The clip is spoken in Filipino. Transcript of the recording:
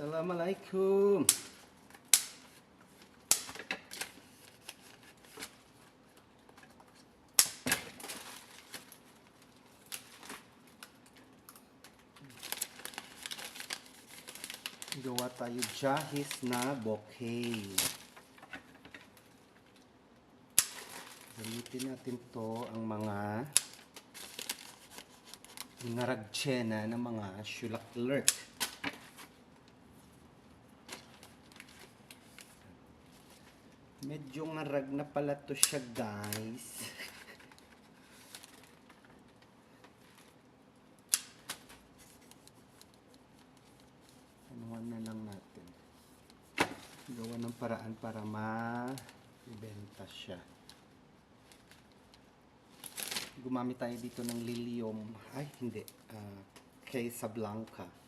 Assalamualaikum. Gawa tayo jahis na bouquet. Gamitin natin to ang mga ngaragtsena ng mga shulak-lurk. Medyo ngarag na pala to siya, guys. Anuhan na lang natin. Gawa ng paraan para ma-ibenta siya. Gumamit tayo dito ng lilium. Ay, hindi. Casablanca.